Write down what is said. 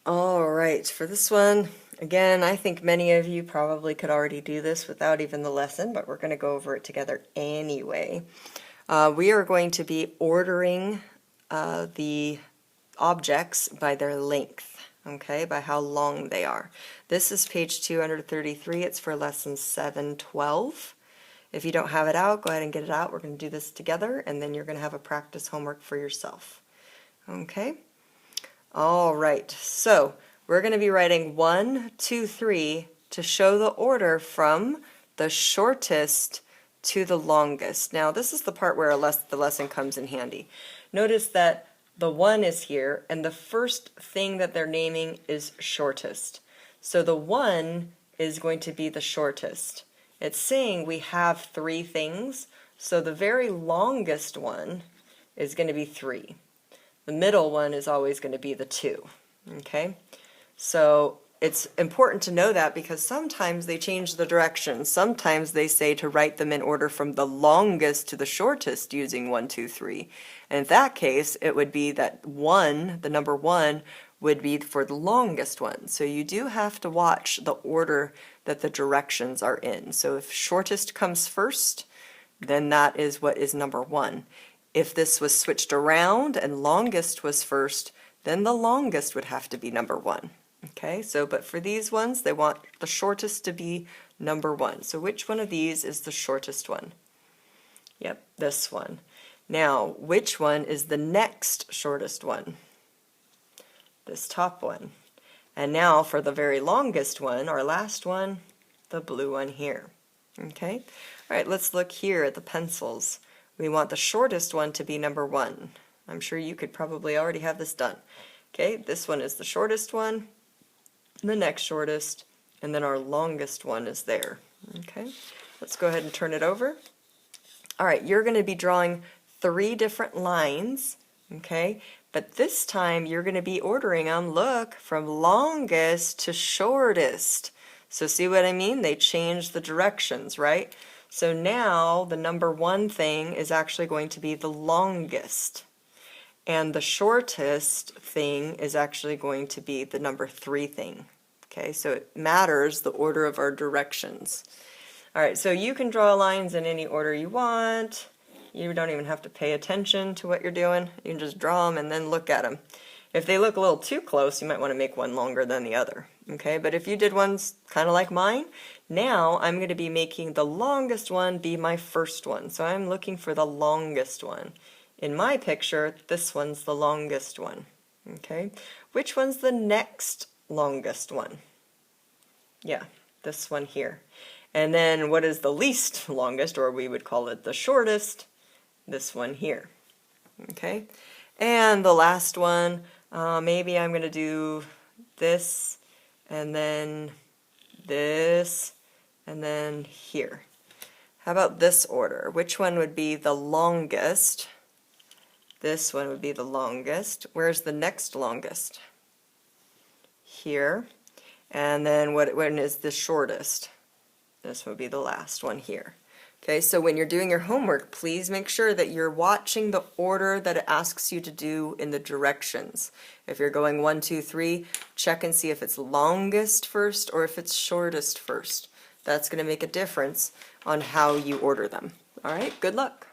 All right, for this one, again, I think many of you probably could already do this without even the lesson, but we're going to go over it together anyway. We are going to be ordering the objects by their length, okay, by how long they are. This is page 233. It's for lesson 712. If you don't have it out, go ahead and get it out. We're going to do this together, and then you're going to have a practice homework for yourself. Okay? All right, so we're going to be writing 1, 2, 3 to show the order from the shortest to the longest. Now, this is the part where the lesson comes in handy. Notice that the 1 is here, and the first thing that they're naming is shortest. So the 1 is going to be the shortest. It's saying we have 3 things, so the very longest one is going to be 3. The middle one is always going to be the 2, okay? So it's important to know that because sometimes they change the direction. Sometimes they say to write them in order from the longest to the shortest using 1, 2, 3. And in that case, it would be that 1, the number 1, would be for the longest one. So you do have to watch the order that the directions are in. So if shortest comes first, then that is what is number 1. If this was switched around and longest was first, then the longest would have to be number 1. Okay, so but for these ones, they want the shortest to be number 1. So which one of these is the shortest one? Yep, this one. Now, which one is the next shortest one? This top one. And now for the very longest one, our last one, the blue one here. Okay, all right, let's look here at the pencils. We want the shortest one to be number 1. I'm sure you could probably already have this done. Okay, this one is the shortest one, the next shortest, and then our longest one is there. Okay, let's go ahead and turn it over. All right, you're going to be drawing 3 different lines, okay, but this time you're going to be ordering them, look, from longest to shortest. So see what I mean? They changed the directions, right? So now the number 1 thing is actually going to be the longest. And the shortest thing is actually going to be the number 3 thing. Okay, so it matters the order of our directions. All right, so you can draw lines in any order you want. You don't even have to pay attention to what you're doing. You can just draw them and then look at them. If they look a little too close, you might want to make one longer than the other. Okay, but if you did ones kind of like mine, now I'm going to be making the longest one be my first one. So I'm looking for the longest one. In my picture, this one's the longest one. Okay, which one's the next longest one? Yeah, this one here. And then what is the least longest, or we would call it the shortest? This one here. Okay, and the last one, maybe I'm going to do this, and then this, and then here. How about this order? Which one would be the longest? This one would be the longest. Where's the next longest? Here. And then what one is the shortest? This would be the last one here. Okay, so when you're doing your homework, please make sure that you're watching the order that it asks you to do in the directions. If you're going 1, 2, 3, check and see if it's longest first or if it's shortest first. That's going to make a difference on how you order them. All right, good luck.